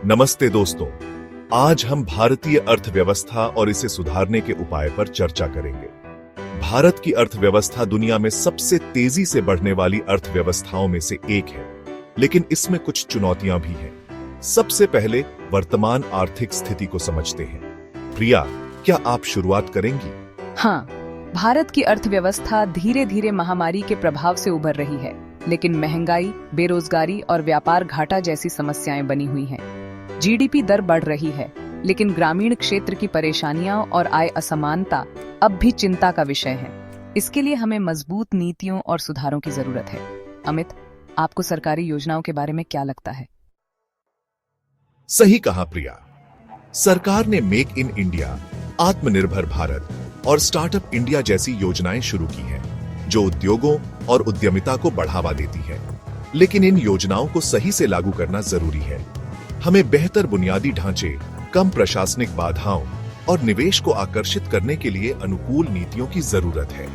नमस्ते दोस्तों, आज हम भारतीय अर्थव्यवस्था और इसे सुधारने के उपाय पर चर्चा करेंगे। भारत की अर्थव्यवस्था दुनिया में सबसे तेजी से बढ़ने वाली अर्थव्यवस्थाओं में से एक है, लेकिन इसमें कुछ चुनौतियां भी हैं। सबसे पहले वर्तमान आर्थिक स्थिति को समझते हैं। प्रिया, क्या आप शुरुआत करेंगी? हाँ, भारत की अर्थव्यवस्था धीरे धीरे महामारी के प्रभाव से उभर रही है, लेकिन महंगाई, बेरोजगारी और व्यापार घाटा जैसी समस्याएं बनी हुई हैं। जीडीपी दर बढ़ रही है, लेकिन ग्रामीण क्षेत्र की परेशानियां और आय असमानता अब भी चिंता का विषय है। इसके लिए हमें मजबूत नीतियों और सुधारों की जरूरत है। अमित, आपको सरकारी योजनाओं के बारे में क्या लगता है? सही कहा प्रिया। सरकार ने मेक इन इंडिया, आत्मनिर्भर भारत और स्टार्टअप इंडिया जैसी योजनाएं शुरू की हैं, जो उद्योगों और उद्यमिता को बढ़ावा देती है। लेकिन इन योजनाओं को सही से लागू करना जरूरी है। हमें बेहतर बुनियादी ढांचे, कम प्रशासनिक बाधाओं और निवेश को आकर्षित करने के लिए अनुकूल नीतियों की जरूरत है।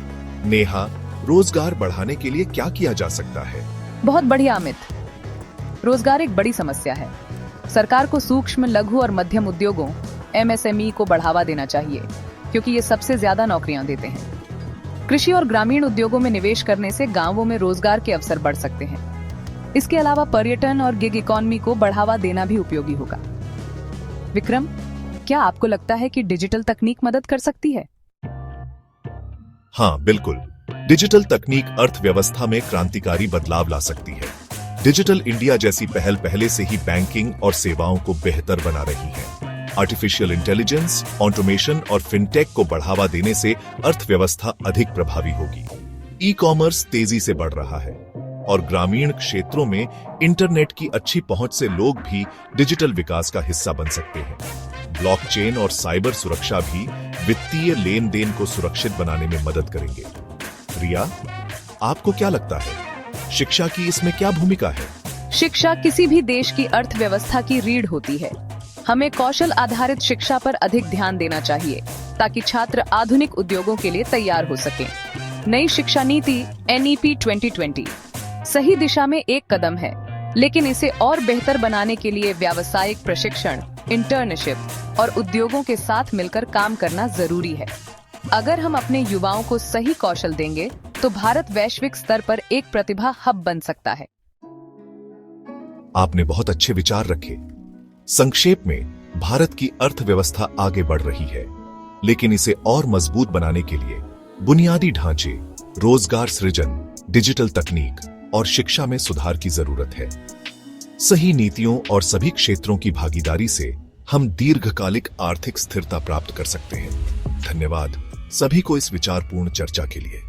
नेहा, रोजगार बढ़ाने के लिए क्या किया जा सकता है? बहुत बढ़िया अमित। रोजगार एक बड़ी समस्या है। सरकार को सूक्ष्म, लघु और मध्यम उद्योगों MSME को बढ़ावा देना चाहिए, क्योंकि ये सबसे ज्यादा नौकरियां देते हैं। कृषि और ग्रामीण उद्योगों में निवेश करने से गांवों में रोजगार के अवसर बढ़ सकते हैं। इसके अलावा पर्यटन और गिग इकोनॉमी को बढ़ावा देना भी उपयोगी होगा। विक्रम, क्या आपको लगता है कि डिजिटल तकनीक मदद कर सकती है? हाँ, बिल्कुल। डिजिटल तकनीक अर्थव्यवस्था में क्रांतिकारी बदलाव ला सकती है। डिजिटल इंडिया जैसी पहल पहले से ही बैंकिंग और सेवाओं को बेहतर बना रही है। आर्टिफिशियल इंटेलिजेंस, ऑटोमेशन और फिनटेक को बढ़ावा देने से अर्थव्यवस्था अधिक प्रभावी होगी। ई-कॉमर्स तेजी से बढ़ रहा है और ग्रामीण क्षेत्रों में इंटरनेट की अच्छी पहुंच से लोग भी डिजिटल विकास का हिस्सा बन सकते हैं। ब्लॉकचेन और साइबर सुरक्षा भी वित्तीय लेन देन को सुरक्षित बनाने में मदद करेंगे। रिया, आपको क्या लगता है, शिक्षा की इसमें क्या भूमिका है? शिक्षा किसी भी देश की अर्थव्यवस्था की रीढ़ होती है। हमें कौशल आधारित शिक्षा पर अधिक ध्यान देना चाहिए, ताकि छात्र आधुनिक उद्योगों के लिए तैयार हो सकें। नई शिक्षा नीति NEP 2020 सही दिशा में एक कदम है, लेकिन इसे और बेहतर बनाने के लिए व्यावसायिक प्रशिक्षण, इंटर्नशिप और उद्योगों के साथ मिलकर काम करना जरूरी है। अगर हम अपने युवाओं को सही कौशल देंगे, तो भारत वैश्विक स्तर पर एक प्रतिभा हब बन सकता है। आपने बहुत अच्छे विचार रखे। संक्षेप में, भारत की अर्थव्यवस्था आगे बढ़ रही है, लेकिन इसे और मजबूत बनाने के लिए बुनियादी ढांचे, रोजगार सृजन, डिजिटल तकनीक और शिक्षा में सुधार की जरूरत है। सही नीतियों और सभी क्षेत्रों की भागीदारी से हम दीर्घकालिक आर्थिक स्थिरता प्राप्त कर सकते हैं। धन्यवाद सभी को इस विचारपूर्ण चर्चा के लिए।